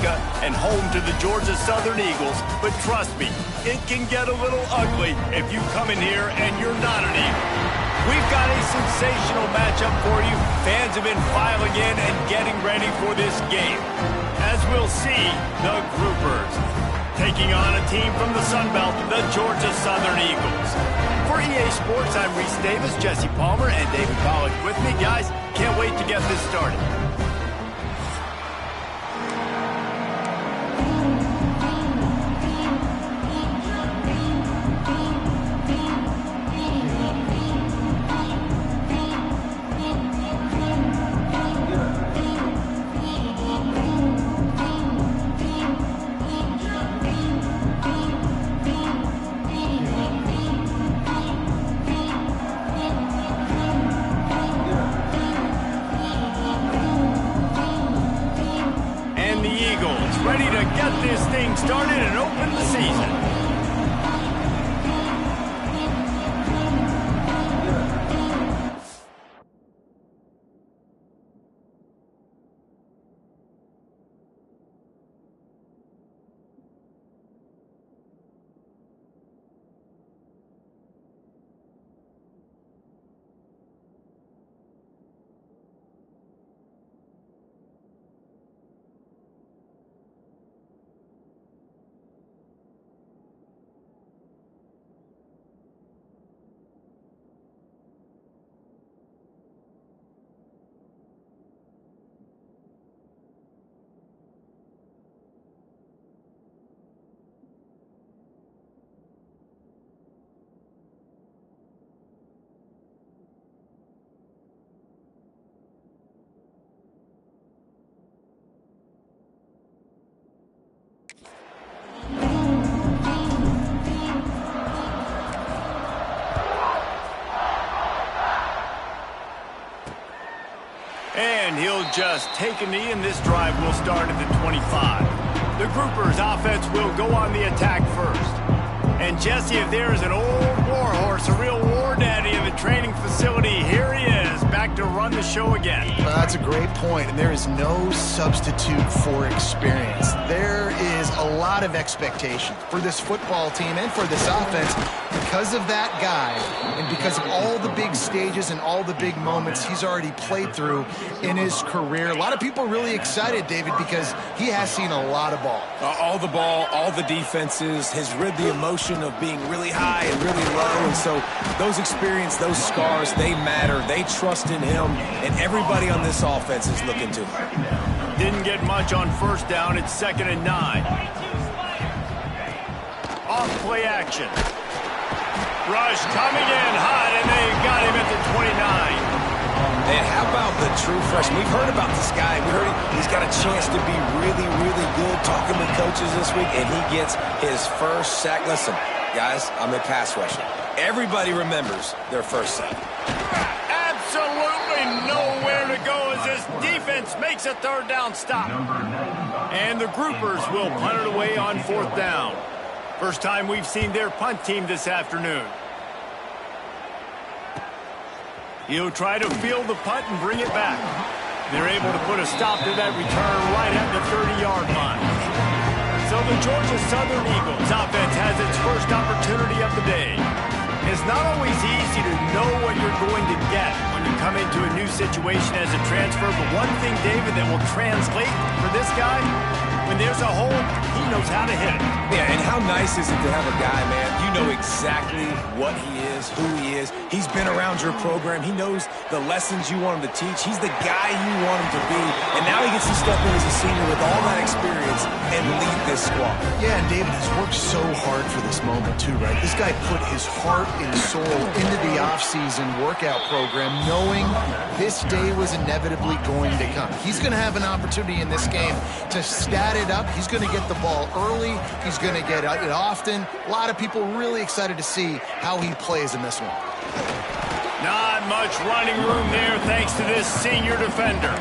Mecca and home to the Georgia Southern Eagles, but trust me, it can get a little ugly if you come in here and you're not an Eagle. We've got a sensational matchup for you. Fans have been filing in and getting ready for this game. As we'll see, the Groupers taking on a team from the Sun Belt, the Georgia Southern Eagles. For EA Sports, I'm Reese Davis, Jesse Palmer, and David Pollack with me. Guys, can't wait to get this started. Ready to get this thing started and open the season. And he'll just take a knee, and this drive will start at the 25. The Groupers' offense will go on the attack first. And Jesse, if there is an old war horse, a real war daddy in the training facility, here he is, back to run the show again. Well, that's a great point, and there is no substitute for experience. There is a lot of expectation for this football team and for this offense because of that guy and because of all the big stages and all the big moments he's already played through in his career. A lot of people are really excited, David, because he has seen a lot of ball. All the ball, all the defenses, has rid the emotion of being really high and really low, and so those experience, those scars, they matter. They trust in him, and everybody on this offense is looking to him. Didn't get much on first down. It's 2nd and 9. Off play action. Rush coming in hot, and they got him at the 29. And how about the true freshman? We've heard about this guy. We heard he's got a chance to be really, really good talking with coaches this week, and he gets his first sack. Listen, guys, I'm a pass rusher. Everybody remembers their first sack. Absolutely nowhere to go as this defense makes a 3rd down stop. And the Groupers will punt it away on 4th down. First time we've seen their punt team this afternoon. He'll try to field the punt and bring it back. They're able to put a stop to that return right at the 30-yard line. So the Georgia Southern Eagles offense has its first opportunity of the day. It's not always easy to know what you're going to get when you come into a new situation as a transfer, but one thing, David, that will translate for this guy, when there's a hole, he knows how to hit it. Yeah, and how nice is it to have a guy, man, you know exactly what he is, who he is. He's been around your program. He knows the lessons you want him to teach. He's the guy you want him to be. And now he gets to step in as a senior with all that experience and lead this squad. Yeah, and David has worked so hard for this moment, too, right? This guy put his heart and soul into the offseason workout program, knowing this day was inevitably going to come. He's going to have an opportunity in this game to stat it up. He's going to get the ball early. He's going to get it often. A lot of people really excited to see how he plays in this one. Not much running room there thanks to this senior defender.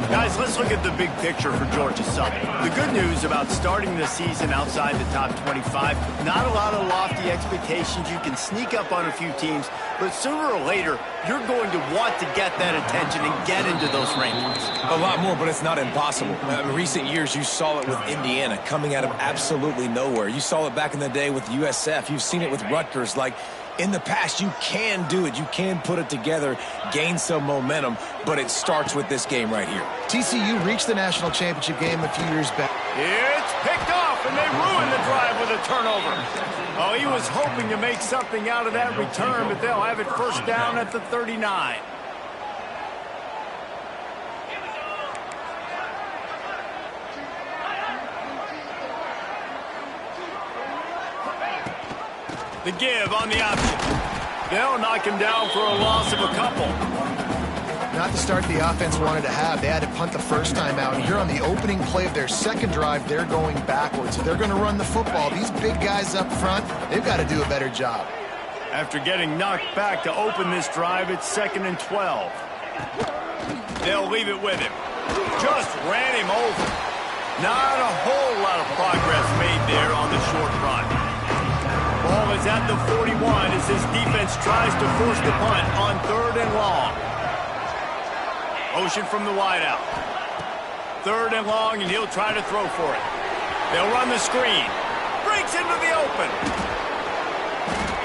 Guys, let's look at the big picture for Georgia Southern. The good news about starting the season outside the top 25, not a lot of lofty expectations. You can sneak up on a few teams, but sooner or later, you're going to want to get that attention and get into those rankings. A lot more, but it's not impossible. In recent years, you saw it with Indiana coming out of absolutely nowhere. You saw it back in the day with USF. You've seen it with Rutgers. Like, in the past, you can do it. You can put it together, gain some momentum, but it starts with this game right here. TCU reached the national championship game a few years back. It's picked off, and they ruin the drive with a turnover. Oh, he was hoping to make something out of that return, but they'll have it first down at the 39. The give on the option. They'll knock him down for a loss of a couple. Not the start the offense wanted to have. They had to punt the first time out. And here on the opening play of their second drive, they're going backwards. If they're going to run the football, these big guys up front, they've got to do a better job. After getting knocked back to open this drive, it's 2nd and 12. They'll leave it with him. Just ran him over. Not a whole lot of progress made there on the short run. Ball is at the 41 as his defense tries to force the punt on 3rd and long. Motion from the wideout. 3rd and long, and he'll try to throw for it. They'll run the screen. Breaks into the open.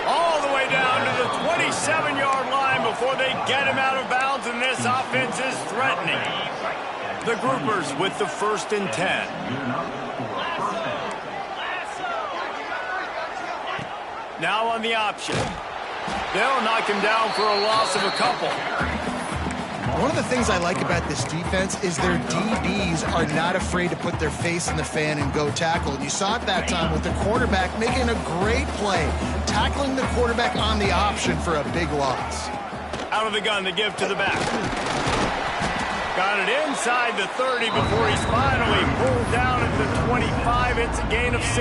All the way down to the 27-yard line before they get him out of bounds, and this offense is threatening. The Groupers with the 1st and 10. Now on the option. They'll knock him down for a loss of a couple. One of the things I like about this defense is their DBs are not afraid to put their face in the fan and go tackle. And you saw it that time with the quarterback making a great play, tackling the quarterback on the option for a big loss. Out of the gun, the give to the back. Got it inside the 30 before he's finally pulled down at the 25. It's a gain of 6.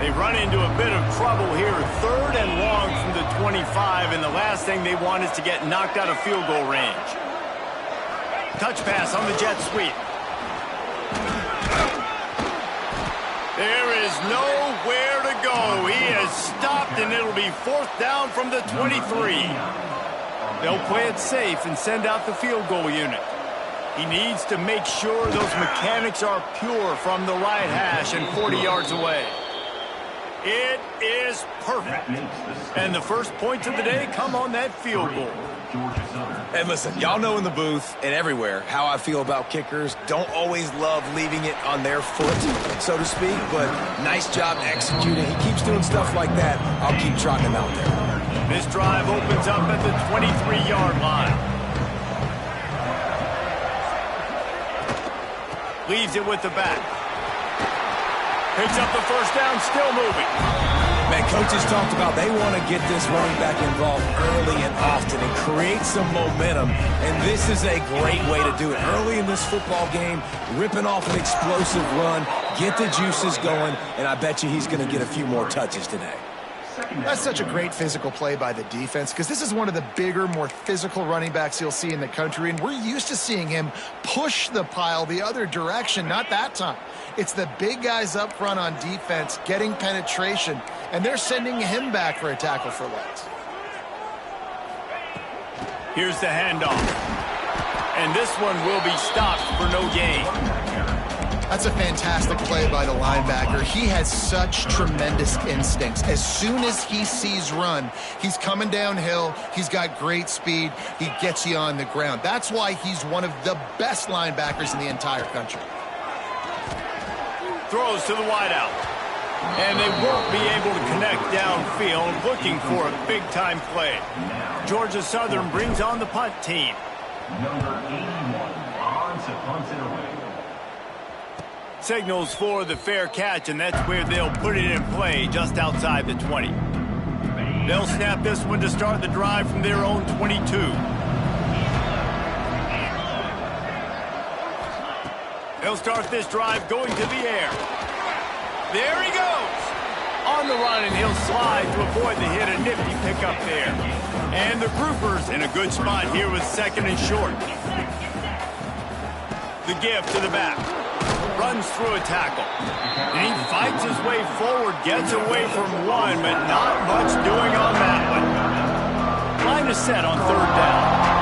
They run into a bit of trouble here, 3rd and long from the 25, and the last thing they want is to get knocked out of field goal range. Touch pass on the jet sweep. There is nowhere to go. He has stopped, and it'll be 4th down from the 23. They'll play it safe and send out the field goal unit. He needs to make sure those mechanics are pure from the right hash and 40 yards away. It is perfect. And the first points of the day come on that field goal. And listen, y'all know in the booth and everywhere how I feel about kickers. Don't always love leaving it on their foot, so to speak, but nice job executing. He keeps doing stuff like that. I'll keep trotting him out there. This drive opens up at the 23-yard line. Leaves it with the back. Picks up the first down, still moving. Man, coaches talked about they want to get this running back involved early and often and create some momentum, and this is a great way to do it. Early in this football game, ripping off an explosive run, get the juices going, and I bet you he's going to get a few more touches today. That's such a great physical play by the defense because this is one of the bigger, more physical running backs you'll see in the country, and we're used to seeing him push the pile the other direction. Not that time. It's the big guys up front on defense getting penetration, and they're sending him back for a tackle for loss. Here's the handoff, and this one will be stopped for no gain. That's a fantastic play by the linebacker. He has such tremendous instincts. As soon as he sees run, he's coming downhill. He's got great speed. He gets you on the ground. That's why he's one of the best linebackers in the entire country. Throws to the wideout. And they won't be able to connect downfield, looking for a big-time play. Georgia Southern brings on the punt team. Number 81, Bonds punts it away. Signals for the fair catch, and that's where they'll put it in play, just outside the 20. They'll snap this one to start the drive from their own 22. They'll start this drive going to the air. There he goes. On the run, and he'll slide to avoid the hit. A nifty pickup there. And the Groupers in a good spot here with 2nd and short. The give to the back. Runs through a tackle. And he fights his way forward, gets away from one, but not much doing on that one. Line is set on third down.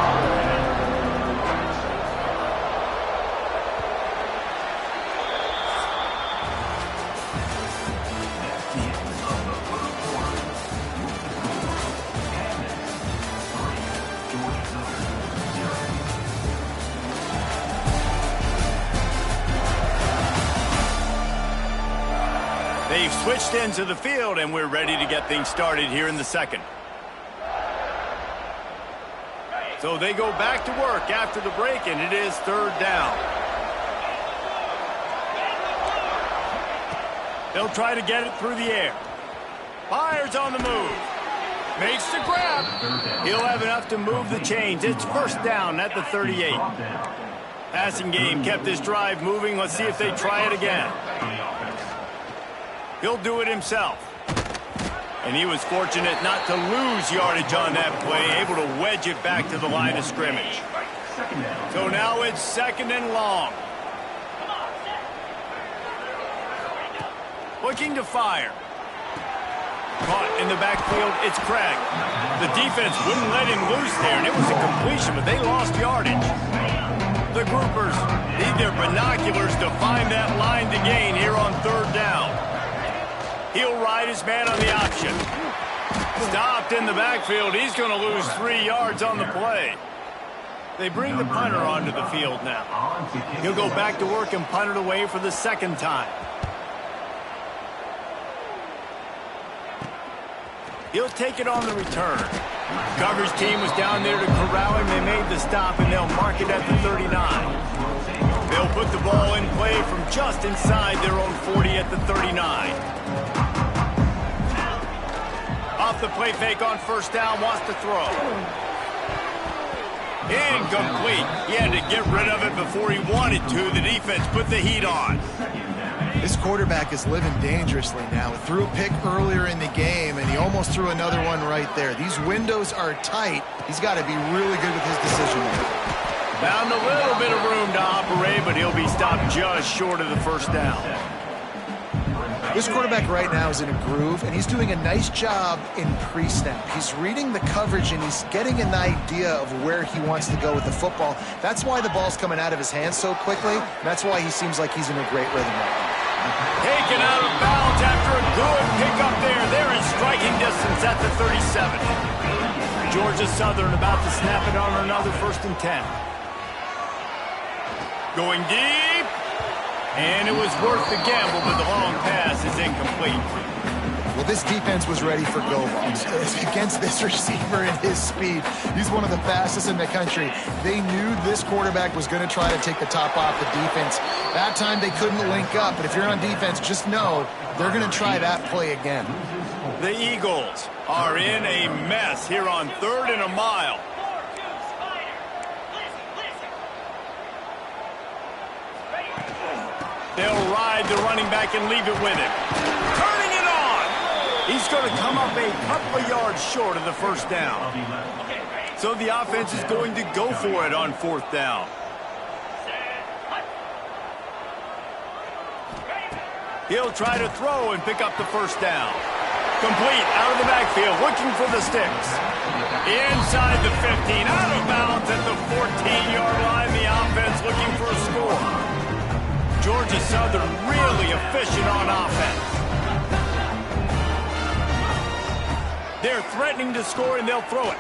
They've switched into the field, and we're ready to get things started here in the second. So they go back to work after the break, and it is third down. They'll try to get it through the air. Fires on the move. Makes the grab. He'll have enough to move the chains. It's first down at the 38. Passing game kept this drive moving. Let's see if they try it again. He'll do it himself. And he was fortunate not to lose yardage on that play, able to wedge it back to the line of scrimmage. So now it's second and long. Looking to fire. Caught in the backfield, it's Craig. The defense wouldn't let him loose there, and it was a completion, but they lost yardage. The groupers need their binoculars to find that line to gain here on third down. He'll ride his man on the option. Stopped in the backfield. He's going to lose 3 yards on the play. They bring the punter onto the field now. He'll go back to work and punt it away for the second time. He'll take it on the return. Coverage team was down there to corral him. They made the stop, and they'll mark it at the 39. They'll put the ball in play from just inside their own 40 at the 39. Off the play fake on first down, wants to throw. Incomplete. He had to get rid of it before he wanted to. The defense put the heat on. This quarterback is living dangerously now. He threw a pick earlier in the game, and he almost threw another one right there. These windows are tight. He's got to be really good with his decision making. Found a little bit of room to operate, but he'll be stopped just short of the first down. This quarterback right now is in a groove, and he's doing a nice job in pre-snap. He's reading the coverage, and he's getting an idea of where he wants to go with the football. That's why the ball's coming out of his hands so quickly. That's why he seems like he's in a great rhythm right now. Taken out of bounds after a good pickup there. They're in striking distance at the 37. Georgia Southern about to snap it on another 1st and 10. Going deep. And it was worth the gamble, but the long pass is incomplete. Well, this defense was ready for go balls. Against this receiver and his speed, he's one of the fastest in the country. They knew this quarterback was going to try to take the top off the defense. That time they couldn't link up, but if you're on defense, just know they're going to try that play again. The Eagles are in a mess here on 3rd and a mile. They'll ride the running back and leave it with him. Turning it on! He's going to come up a couple of yards short of the first down. So the offense is going to go for it on 4th down. He'll try to throw and pick up the first down. Complete out of the backfield, looking for the sticks. Inside the 15, out of bounds at the 14-yard line. The offense looking for a score. Georgia Southern really efficient on offense. They're threatening to score, and they'll throw it.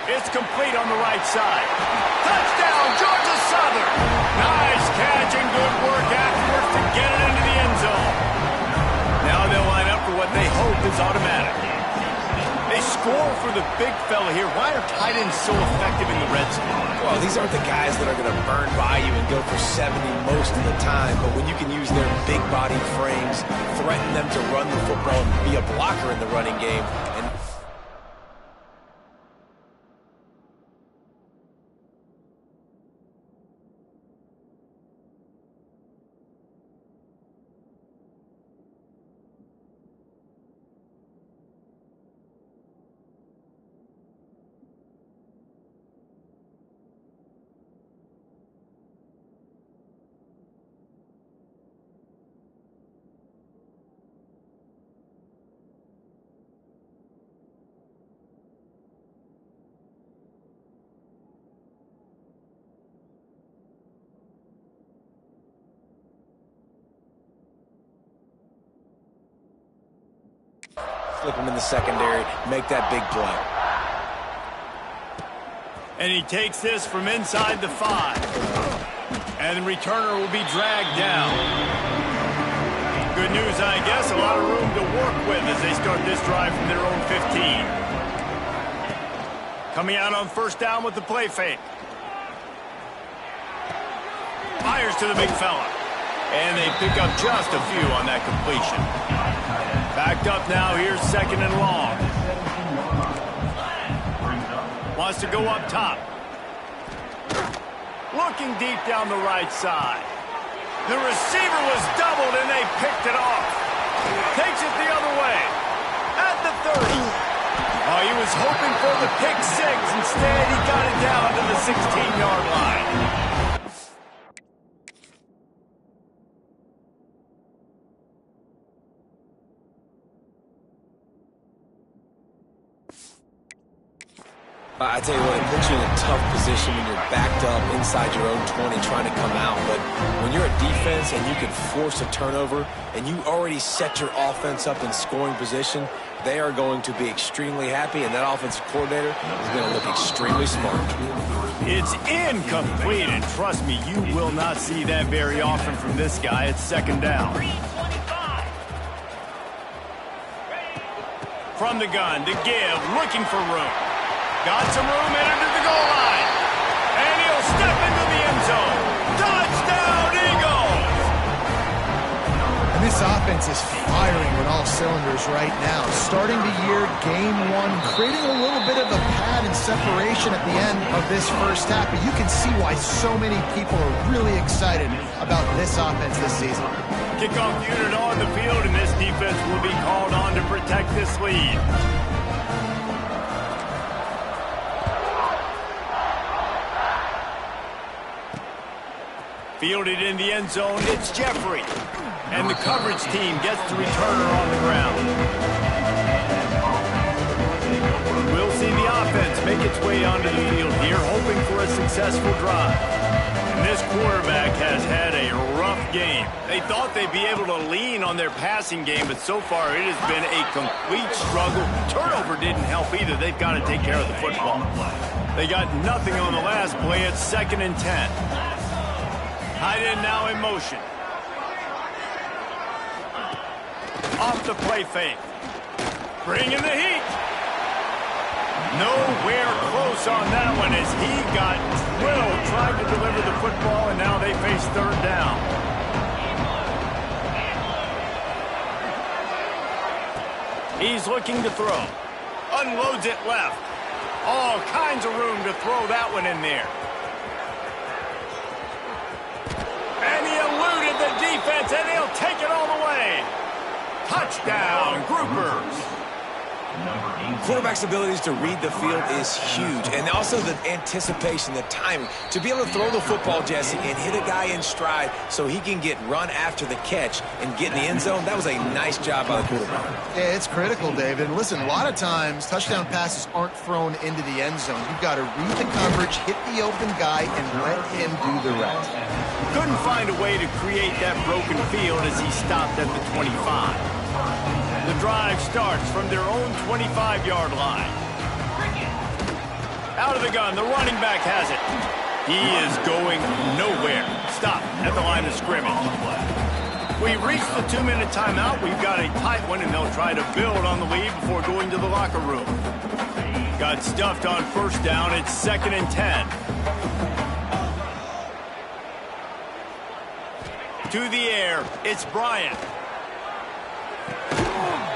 It's complete on the right side. Touchdown, Georgia Southern! Nice catch and good work afterwards to get it into the end zone. Now they'll line up for what they hope is automatic. They score for the big fella here. Why are tight ends so effective in the red zone? Well, these aren't the guys that are going to burn by you and go for 70 most of the time, but when you can use their big body frames, threaten them to run the football and be a blocker in the running game, and flip him in the secondary, make that big play. And he takes this from inside the 5. And the returner will be dragged down. Good news, I guess. A lot of room to work with as they start this drive from their own 15. Coming out on first down with the play fake. Fires to the big fella. And they pick up just a few on that completion. Backed up now. Here's second and long. Wants to go up top. Looking deep down the right side. The receiver was doubled and they picked it off. Takes it the other way. At the 30. Oh, he was hoping for the pick 6. Instead, he got it down to the 16-yard line. I tell you what, it puts you in a tough position when you're backed up inside your own 20 trying to come out. But when you're a defense and you can force a turnover and you already set your offense up in scoring position, they are going to be extremely happy, and that offensive coordinator is going to look extremely smart. It's incomplete, and trust me, you will not see that very often from this guy. It's second down. From the gun, to give, looking for room. Got some room, entered to the goal line. And he'll step into the end zone. Touchdown, Eagles! And this offense is firing on all cylinders right now. Starting the year, game 1, creating a little bit of a pad and separation at the end of this first half. But you can see why so many people are really excited about this offense this season. Kickoff unit on the field, and this defense will be called on to protect this lead. Fielded in the end zone, it's Jeffrey. And the coverage team gets the returner on the ground. We'll see the offense make its way onto the field here, hoping for a successful drive. And this quarterback has had a rough game. They thought they'd be able to lean on their passing game, but so far it has been a complete struggle. Turnover didn't help either. They've got to take care of the football. They got nothing on the last play. It's 2nd and 10. Tight end now in motion. Off the play fake. Bringing the heat. Nowhere close on that one as he got drilled trying to deliver the football, and now they face third down. He's looking to throw. Unloads it left. All kinds of room to throw that one in there. And he eluded the defense, and he'll take it all the way. Touchdown, Groupers. Quarterback's abilities to read the field is huge, and also the anticipation, the timing. To be able to throw the football, Jesse, and hit a guy in stride so he can get run after the catch and get in the end zone, that was a nice job by the quarterback. Yeah, it's critical, David. And listen, a lot of times touchdown passes aren't thrown into the end zone. You've got to read the coverage, hit the open guy, and let him do the rest. Couldn't find a way to create that broken field as he stopped at the 25. The drive starts from their own 25-yard line. Out of the gun, the running back has it. He is going nowhere. Stop at the line of scrimmage. We reached the 2-minute timeout. We've got a tight one, and they'll try to build on the lead before going to the locker room. Got stuffed on first down. It's 2nd and 10. To the air, it's Bryant.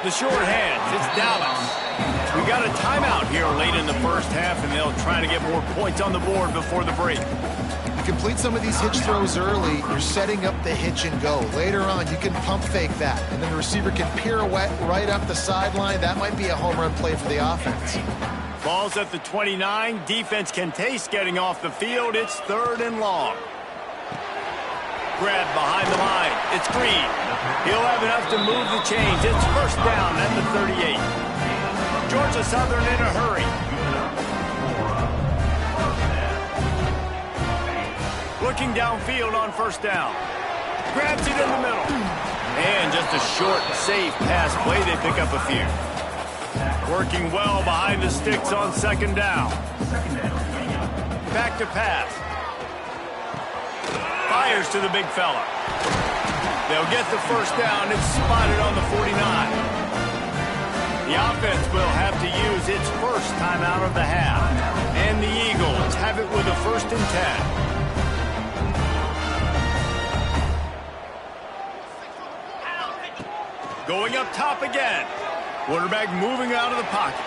The short hands, it's Dallas. We got a timeout here late in the first half, and they'll try to get more points on the board before the break. You complete some of these hitch throws early, you're setting up the hitch and go. Later on, you can pump fake that, and then the receiver can pirouette right up the sideline. That might be a home run play for the offense. Ball's at the 29. Defense can taste getting off the field. It's 3rd and long. Grab behind the line. It's Green. He'll have enough to move the chains. It's first down at the 38. Georgia Southern in a hurry. Looking downfield on first down. Grabs it in the middle. And just a short, safe pass play. They pick up a few. Working well behind the sticks on second down. Back to pass. Fires to the big fella. They'll get the first down. It's spotted on the 49. The offense will have to use its first timeout of the half. And the Eagles have it with a 1st and 10. Going up top again. Quarterback moving out of the pocket.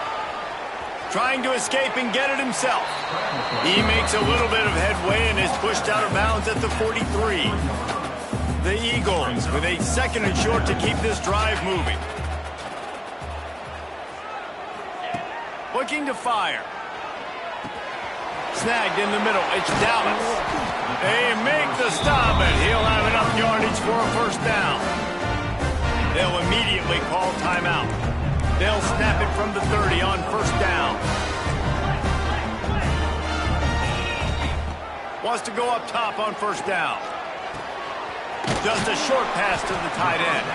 Trying to escape and get it himself. He makes a little bit of headway and is pushed out of bounds at the 43. The Eagles with a 2nd and short to keep this drive moving. Looking to fire. Snagged in the middle. It's Dallas. They make the stop, and he'll have enough yardage for a 1st down. They'll immediately call timeout. They'll snap it from the 30 on 1st down. Wants to go up top on 1st down. Just a short pass to the tight end.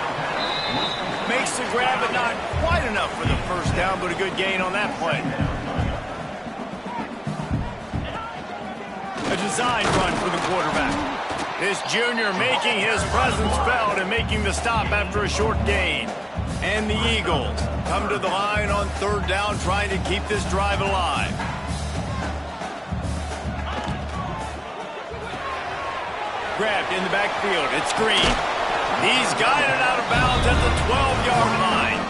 Makes the grab, but not quite enough for the 1st down, but a good gain on that play. A design run for the quarterback. This junior making his presence felt and making the stop after a short gain. And the Eagles come to the line on 3rd down, trying to keep this drive alive. Grabbed in the backfield. It's Green. He's guided out of bounds at the 12-yard line.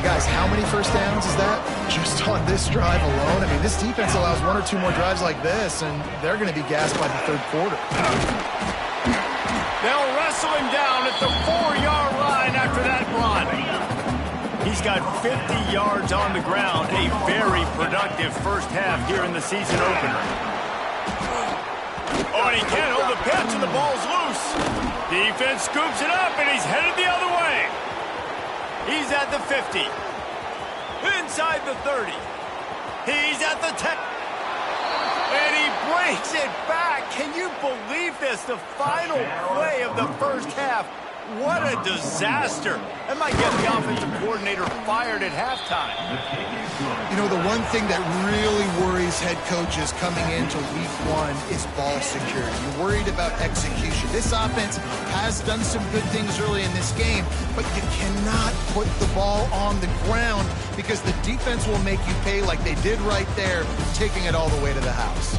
Guys, how many 1st downs is that just on this drive alone? I mean, this defense allows 1 or 2 more drives like this, and they're going to be gassed by the 3rd quarter. They'll wrestle him down at the 4-yard line after that run. He's got 50 yards on the ground, a very productive 1st half here in the season opener. Oh, and he can't hold the pitch, and the ball's loose. Defense scoops it up, and he's headed the other way. He's at the 50. Inside the 30. He's at the 10. And he brings it back. Can you believe this? The final play of the 1st half. What a disaster. That might get the offensive coordinator fired at halftime. You know, the one thing that really worries head coaches coming into week 1 is ball security. You're worried about execution. This offense has done some good things early in this game, but you cannot put the ball on the ground because the defense will make you pay like they did right there, taking it all the way to the house.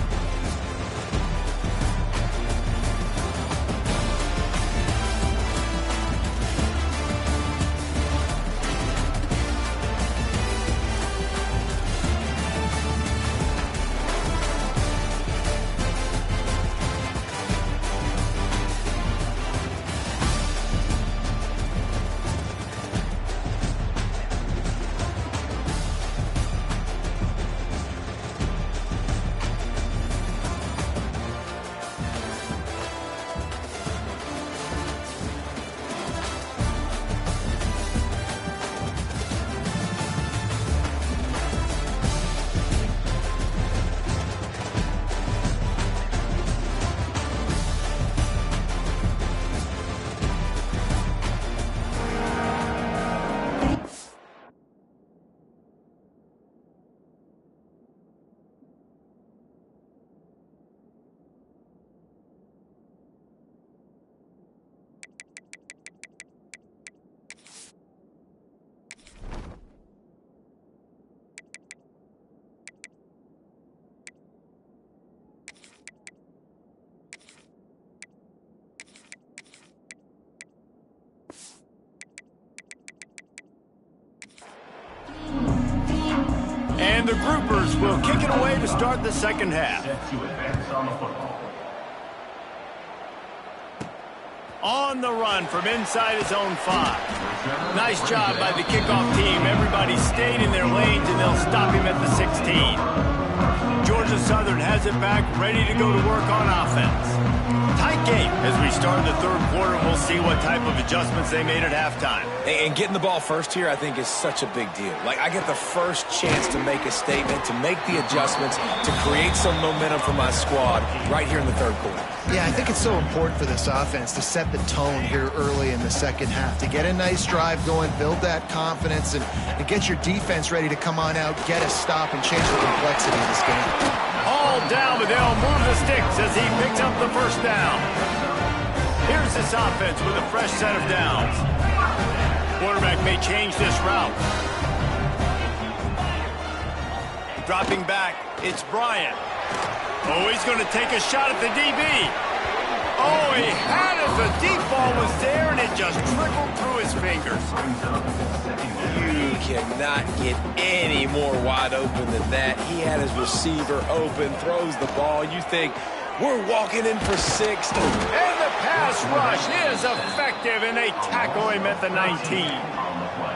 And the Groupers will kick it away to start the 2nd half. On the run from inside his own 5. Nice job by the kickoff team. Everybody stayed in their lanes, and they'll stop him at the 16. Georgia Southern has it back, ready to go to work on offense. Tight game as we restart the third quarter. We'll see what type of adjustments they made at halftime. And getting the ball first here, I think, is such a big deal. Like, I get the first chance to make a statement, to make the adjustments, to create some momentum for my squad right here in the third quarter. Yeah, I think it's so important for this offense to set the tone here early in the second half, to get a nice drive going, build that confidence, and get your defense ready to come on out, get a stop, and change the complexity of this game. All down, but they'll move the sticks as he picks up the first down. Here's this offense with a fresh set of downs. Quarterback may change this route. Dropping back, it's Bryant. Oh, he's going to take a shot at the DB. Oh, he had it. The deep ball was there, and it just trickled through his fingers. You cannot get any more wide open than that. He had his receiver open, throws the ball. You think, we're walking in for 6. And the pass rush is effective, and they tackle him at the 19.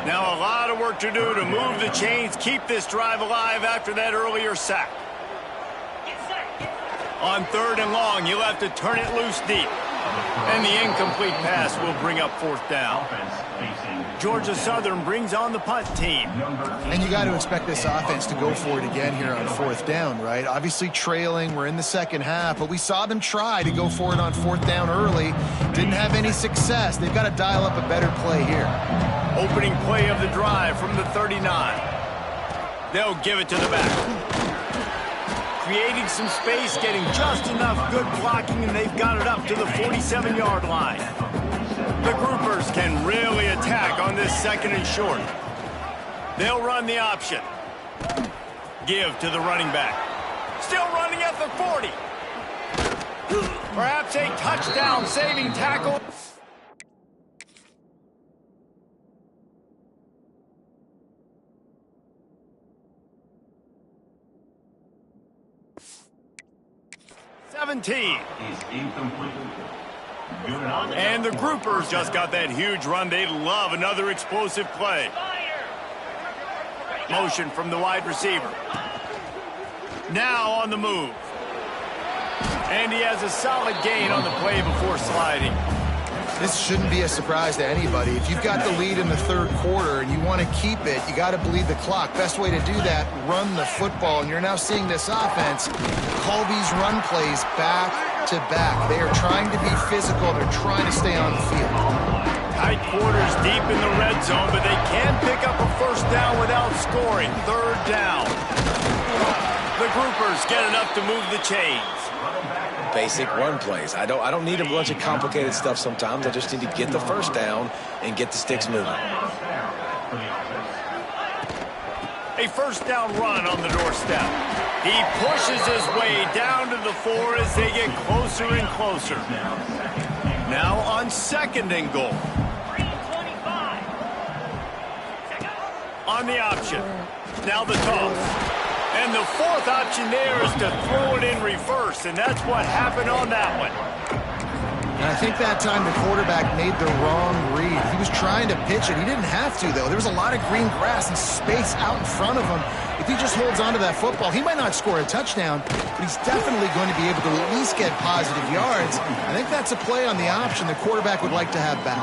Now a lot of work to do to move the chains, keep this drive alive after that earlier sack. On 3rd and long, you'll have to turn it loose deep. And the incomplete pass will bring up 4th down. Georgia Southern brings on the punt team. And you got to expect this offense to go for it again here on 4th down, right? Obviously trailing, we're in the second half, but we saw them try to go for it on 4th down early. Didn't have any success. They've got to dial up a better play here. Opening play of the drive from the 39. They'll give it to the back. Creating some space, getting just enough good blocking, and they've got it up to the 47-yard line. The groupers can really attack on this 2nd and short. They'll run the option. Give to the running back. Still running at the 40. Perhaps a touchdown-saving tackle. And the groupers just got that huge run. They love another explosive play. Motion from the wide receiver. Now on the move. And he has a solid gain on the play before sliding. This shouldn't be a surprise to anybody. If you've got the lead in the 3rd quarter and you want to keep it, you got to bleed the clock. Best way to do that, run the football. And you're now seeing this offense call these run plays back to back. They are trying to be physical. They're trying to stay on the field. Tight quarters deep in the red zone, but they can pick up a 1st down without scoring. 3rd down. The groupers get enough to move the chains. Basic run plays. I don't need a bunch of complicated stuff sometimes. I just need to get the 1st down and get the sticks moving. A 1st down run on the doorstep. He pushes his way down to the 4 as they get closer and closer. Now on 2nd and goal. On the option. Now the toss. And the 4th option there is to throw it in reverse, and that's what happened on that one. And I think that time the quarterback made the wrong read. He was trying to pitch it. He didn't have to, though. There was a lot of green grass and space out in front of him. If he just holds onto that football, he might not score a touchdown, but he's definitely going to be able to at least get positive yards. I think that's a play on the option the quarterback would like to have back.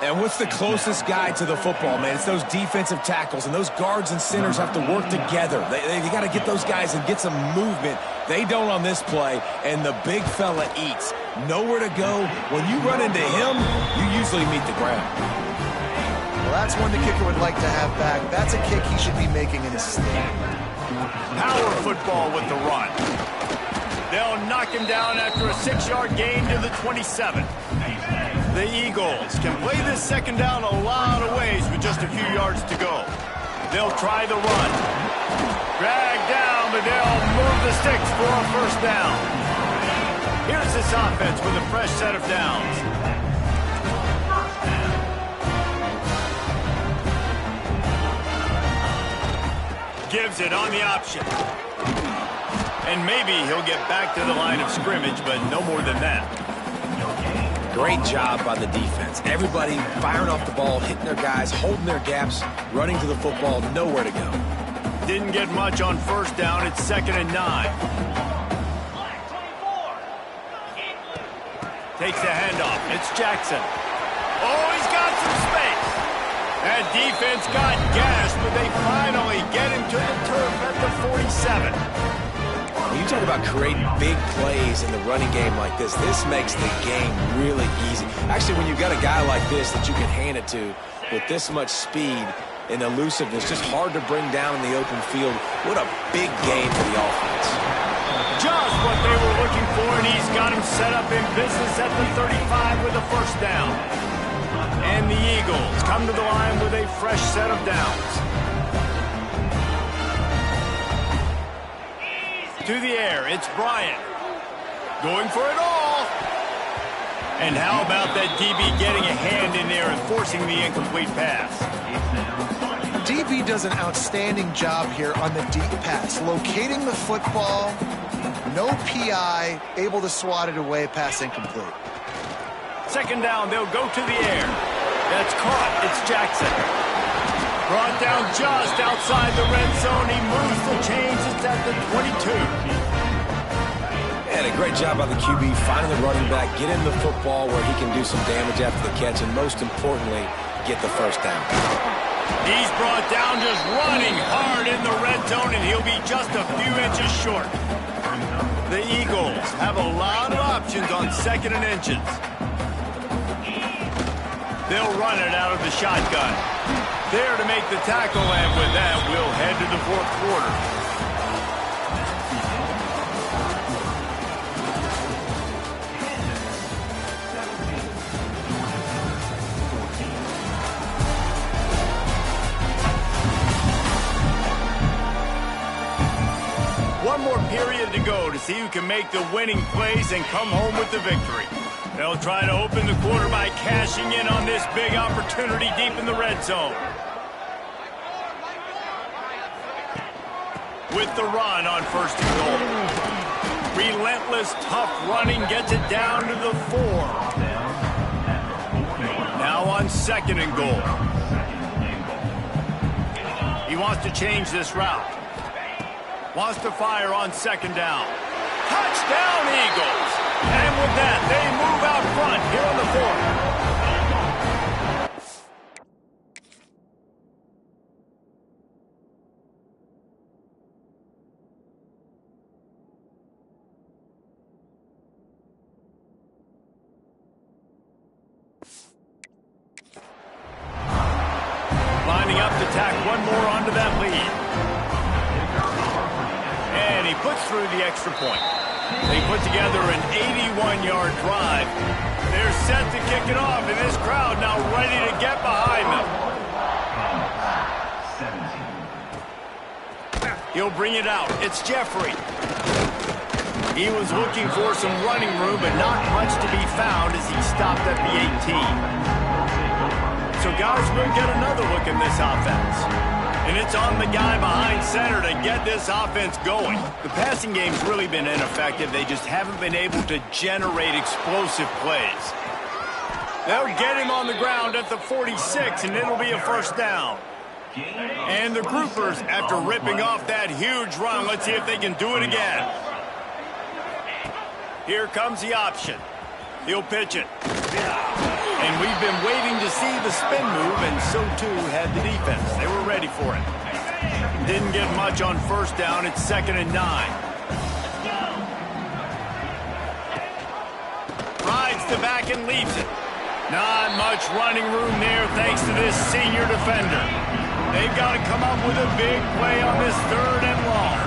And what's the closest guy to the football, man? It's those defensive tackles, and those guards and centers have to work together. They got to get those guys and get some movement. They don't on this play, and the big fella eats. Nowhere to go. When you run into him, you usually meet the ground. Well, that's one the kicker would like to have back. That's a kick he should be making in his sleep. Power football with the run. They'll knock him down after a 6-yard gain to the 27. The Eagles can play this 2nd down a lot of ways with just a few yards to go. They'll try the run. Drag down, but they'll move the sticks for a 1st down. Here's this offense with a fresh set of downs. Gives it on the option. And maybe he'll get back to the line of scrimmage, but no more than that. Great job by the defense. Everybody firing off the ball, hitting their guys, holding their gaps, running to the football, nowhere to go. Didn't get much on 1st down. It's 2nd and 9. Takes the handoff. It's Jackson. Oh, he's got some space. That defense got gashed, but they finally get him to the turf at the 47. When you talk about creating big plays in the running game like this makes the game really easy. Actually, when you've got a guy like this that you can hand it to with this much speed and elusiveness, just hard to bring down in the open field, what a big game for the offense. Just what they were looking for, and he's got him set up in business at the 35 with a first down. And the Eagles come to the line with a fresh set of downs. To the air, it's Bryant. Going for it all. And how about that DB getting a hand in there and forcing the incomplete pass? DB does an outstanding job here on the deep pass, locating the football, no PI, able to swat it away, pass incomplete. Second down, they'll go to the air. That's caught. It's Jackson. Brought down just outside the red zone. He moves the chains. It's at the 22. And a great job by the QB finding the running back, get him the football where he can do some damage after the catch, and most importantly, get the first down. He's brought down just running hard in the red zone, and he'll be just a few inches short. The Eagles have a lot of options on second and inches. They'll run it out of the shotgun. There to make the tackle, and with that, we'll head to the fourth quarter. One more period to go to see who can make the winning plays and come home with the victory. They'll try to open the quarter by cashing in on this big opportunity deep in the red zone. With the run on first and goal. Relentless, tough running gets it down to the 4. Now on second and goal. He wants to change this route. Wants to fire on second down. Touchdown, Eagles! And with that, they move out front here on the 4th. Lining up to tack one more onto that lead. And he puts through the extra point. They put together an 81-yard drive. They're set to kick it off, and this crowd now ready to get behind them. He'll bring it out. It's Jeffrey. He was looking for some running room, but not much to be found as he stopped at the 18. So guys, we'll get another look at this offense. And it's on the guy behind center to get this offense going. The passing game's really been ineffective. They just haven't been able to generate explosive plays. They'll get him on the ground at the 46, and it'll be a first down. And the Groupers, after ripping off that huge run, let's see if they can do it again. Here comes the option. He'll pitch it. And we've been waiting to see the spin move, and so too had the defense. They were ready for it. Didn't get much on first down. It's 2nd and 9. Rides the back and leaves it. Not much running room there thanks to this senior defender. They've got to come up with a big play on this 3rd and long.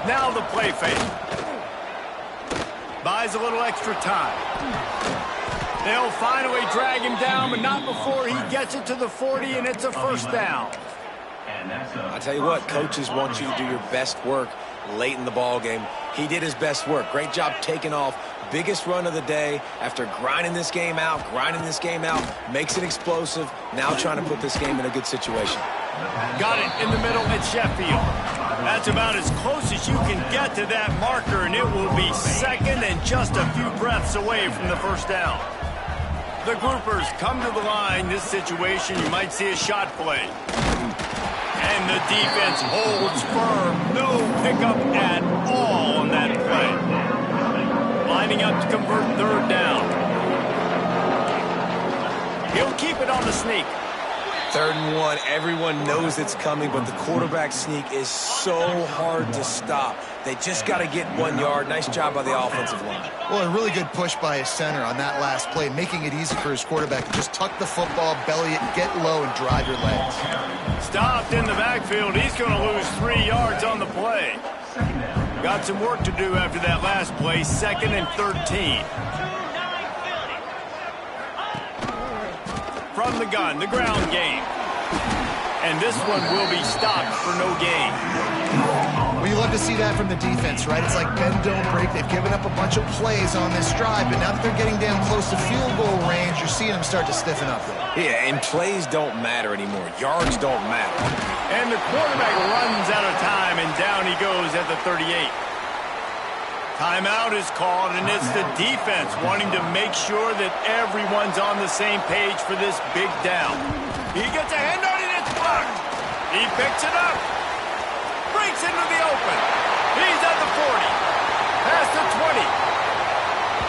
Now the play fake. Buys a little extra time. They'll finally drag him down, but not before he gets it to the 40, and it's a first down. I tell you what, coaches want you to do your best work late in the ball game. He did his best work. Great job taking off. Biggest run of the day after grinding this game out, makes it explosive. Now trying to put this game in a good situation. Got it in the middle at Sheffield. That's about as close as you can get to that marker, and it will be second and just a few breaths away from the first down. The Groupers come to the line. This situation, you might see a shot play. And the defense holds firm. No pickup at all on that play. Lining lining up to convert third down. He'll keep it on the sneak. 3rd and 1, everyone knows it's coming, but the quarterback sneak is so hard to stop. They just got to get 1 yard. Nice job by the offensive line. Well, a really good push by his center on that last play, making it easy for his quarterback to just tuck the football, belly it, get low, and drive your legs. Stopped in the backfield. He's going to lose 3 yards on the play. Got some work to do after that last play, 2nd and 13. From the gun, the ground game. And this one will be stopped for no gain. Well, you love to see that from the defense, right? It's like bend, don't break. They've given up a bunch of plays on this drive, but now that they're getting down close to field goal range, you're seeing them start to stiffen up there. Yeah, and plays don't matter anymore. Yards don't matter. And the quarterback runs out of time, and down he goes at the 38. Timeout is called, and it's the defense wanting to make sure that everyone's on the same page for this big down. He gets a hand on it, it's blocked. He picks it up. Breaks into the open. He's at the 40. Past the 20.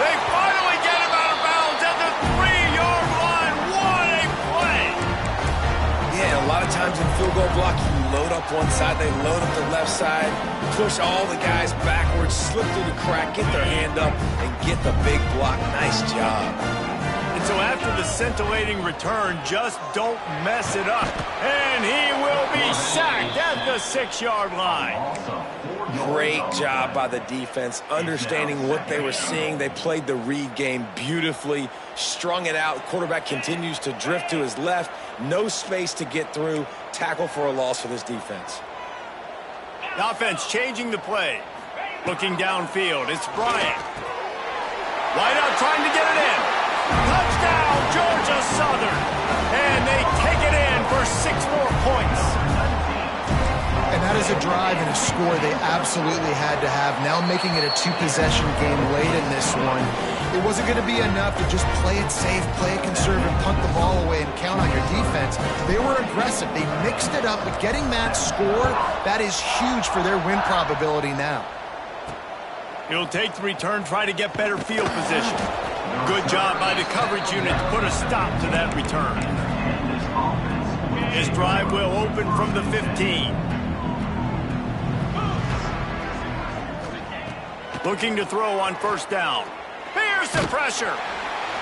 They finally get him out of bounds at the 3-yard line. What a play! Yeah, a lot of times in field goal block, you load up one side, they load up the left side, push all the guys backwards, slip through the crack, get their hand up, and get the big block. Nice job. And so after the scintillating return, just don't mess it up. And he will be sacked at the 6-yard line. Great job by the defense, understanding what they were seeing. They played the read game beautifully, strung it out. Quarterback continues to drift to his left. No space to get through. Tackle for a loss for this defense. The offense changing the play. Looking downfield, it's Bryant. Wide out trying to get it in. Touchdown, Georgia Southern. And they take it in for 6 more points. And that is a drive and a score they absolutely had to have. Now making it a 2-possession game late in this one. It wasn't going to be enough to just play it safe, play it conservative, punt the ball away, and count on your defense. They were aggressive. They mixed it up, but getting that score, that is huge for their win probability now. He'll take the return, try to get better field position. Good job by the coverage unit to put a stop to that return. His drive will open from the 15. Looking to throw on 1st down. Here's the pressure.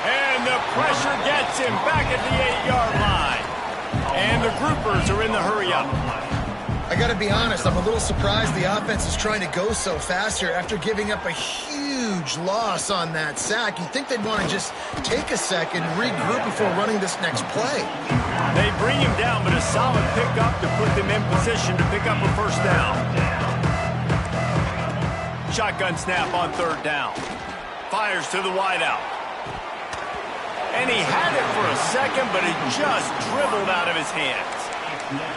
And the pressure gets him back at the 8-yard line. And the groupers are in the hurry-up. I got to be honest, I'm a little surprised the offense is trying to go so fast here after giving up a huge loss on that sack. You'd think they'd want to just take a second, regroup before running this next play. They bring him down, but a solid pickup to put them in position to pick up a 1st down. Shotgun snap on 3rd down. Fires to the wideout. And he had it for a second, but it just dribbled out of his hands.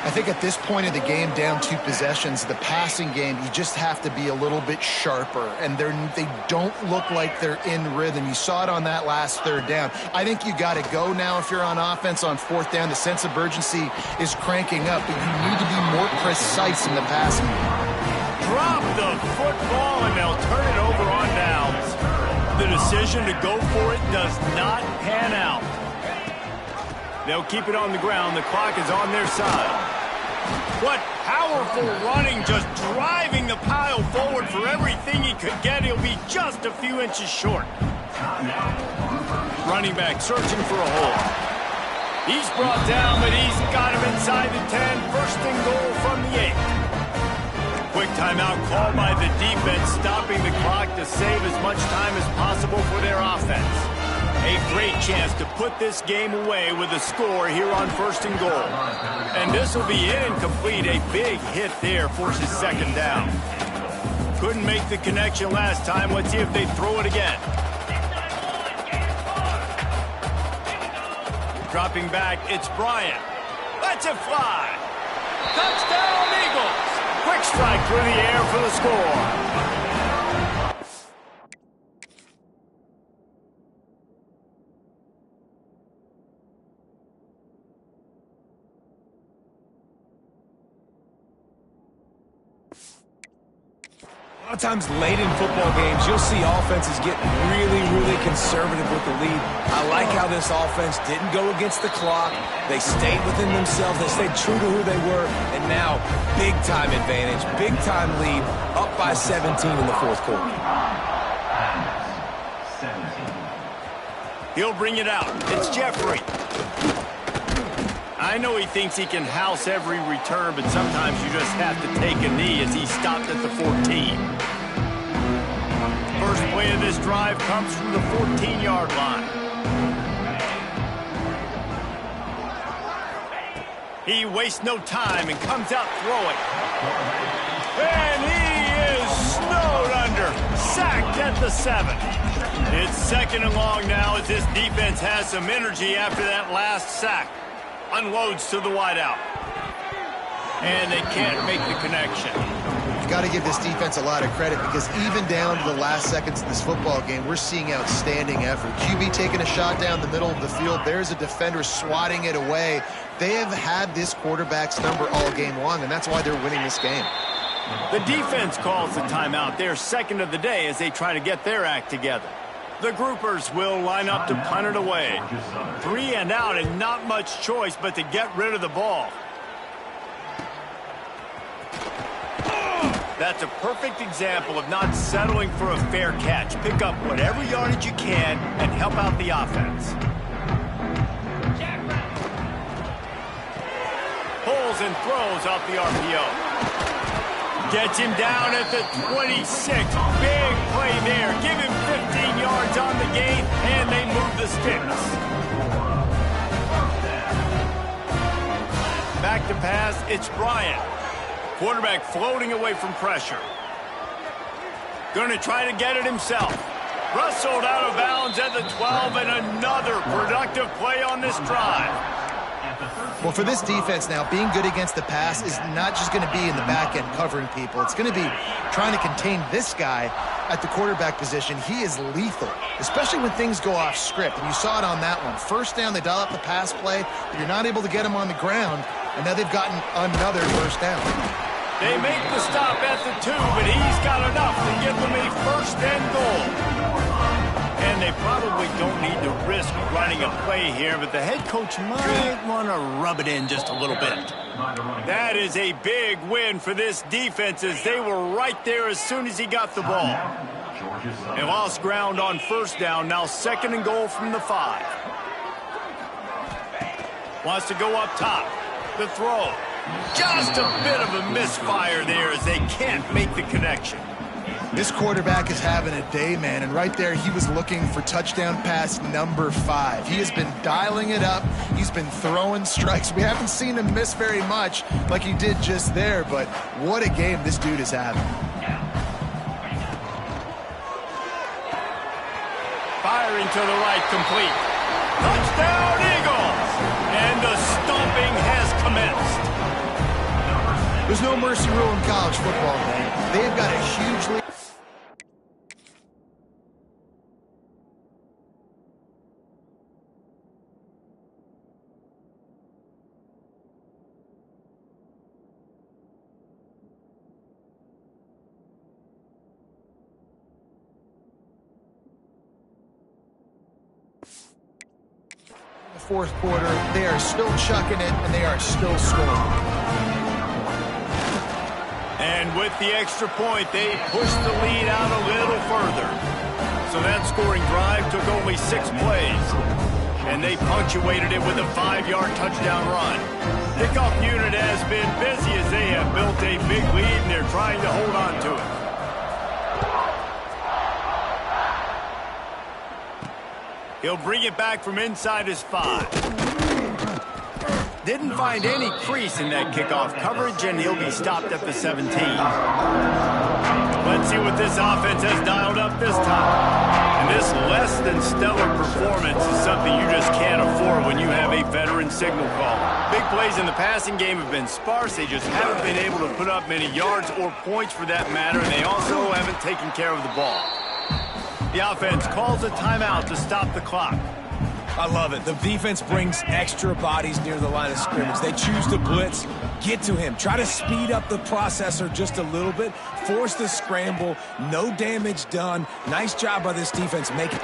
I think at this point of the game, down 2 possessions, the passing game, you just have to be a little bit sharper. And they don't look like they're in rhythm. You saw it on that last 3rd down. I think you got to go now if you're on offense on 4th down. The sense of urgency is cranking up, but you need to be more precise in the passing game. Drop the football, and they'll turn it over on downs. The decision to go for it does not pan out. They'll keep it on the ground. The clock is on their side. What powerful running, just driving the pile forward for everything he could get. He'll be just a few inches short. Running back searching for a hole. He's brought down, but he's got him inside the 10. 1st and goal from the 8. Quick timeout called by the defense, stopping the clock to save as much time as possible for their offense. A great chance to put this game away with a score here on 1st and goal. And this will be incomplete. A big hit there forces 2nd down. Couldn't make the connection last time. Let's see if they throw it again. Dropping back, it's Bryant. Lets it fly. Touchdown, Eagles. Quick strike through the air for the score. A lot of times late in football games, you'll see offenses get really, really conservative with the lead. I like how this offense didn't go against the clock. They stayed within themselves. They stayed true to who they were. And now, big-time advantage, big-time lead, up by 17 in the fourth quarter. He'll bring it out. It's Jeffrey. I know he thinks he can house every return, but sometimes you just have to take a knee as he stopped at the 14. First play of this drive comes from the 14-yard line. He wastes no time and comes out throwing. And he is snowed under. Sacked at the 7. It's second and long now as this defense has some energy after that last sack. Unloads to the wideout. And they can't make the connection. You've got to give this defense a lot of credit because even down to the last seconds of this football game, we're seeing outstanding effort. QB taking a shot down the middle of the field. There's a defender swatting it away. They have had this quarterback's number all game long, and that's why they're winning this game. The defense calls the timeout. They're second of the day as they try to get their act together. The groupers will line up to punt it away. 3 and out and not much choice but to get rid of the ball. That's a perfect example of not settling for a fair catch. Pick up whatever yardage you can and help out the offense. Pulls and throws off the RPO. Gets him down at the 26. Big play there. Give him 15 yards on the gain, and they move the sticks. Back to pass, it's Bryant. Quarterback floating away from pressure. Going to try to get it himself. Rustled out of bounds at the 12, and another productive play on this drive. Well, for this defense now, being good against the pass is not just going to be in the back end covering people. It's going to be trying to contain this guy at the quarterback position. He is lethal, especially when things go off script. And you saw it on that one. First down, they dial up the pass play, but you're not able to get him on the ground, and now they've gotten another first down. They make the stop at the 2, but he's got enough to give them a first and goal. And they probably don't need to risk running a play here, but the head coach might want to rub it in just a little bit. That is a big win for this defense as they were right there as soon as he got the ball. They lost ground on first down, now second and goal from the 5. Wants to go up top. The throw. Just a bit of a misfire there as they can't make the connection. This quarterback is having a day, man, and right there he was looking for touchdown pass number 5. He has been dialing it up. He's been throwing strikes. We haven't seen him miss very much like he did just there, but what a game this dude is having. Firing to the right, complete. Touchdown, Eagles! And the stomping has commenced. There's no mercy rule in college football, man. They've got a huge lead. The fourth quarter, they are still chucking it, and they are still scoring. And with the extra point, they pushed the lead out a little further. So that scoring drive took only 6 plays. And they punctuated it with a 5-yard touchdown run. Kickoff unit has been busy as they have built a big lead, and they're trying to hold on to it. He'll bring it back from inside his 5. Didn't find any crease in that kickoff coverage, and he'll be stopped at the 17. Let's see what this offense has dialed up this time. And this less than stellar performance is something you just can't afford when you have a veteran signal caller. Big plays in the passing game have been sparse. They just haven't been able to put up many yards or points for that matter, and they also haven't taken care of the ball. The offense calls a timeout to stop the clock. I love it. The defense brings extra bodies near the line of scrimmage. They choose to blitz, get to him, try to speed up the processor just a little bit, force the scramble, no damage done. Nice job by this defense making.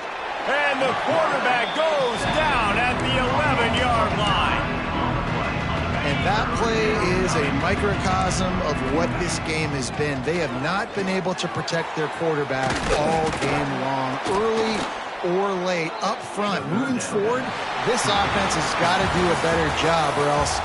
And the quarterback goes down at the 11-yard line. And that play is a microcosm of what this game has been. They have not been able to protect their quarterback all game long, early or late, up front. Moving forward, this offense has got to do a better job or else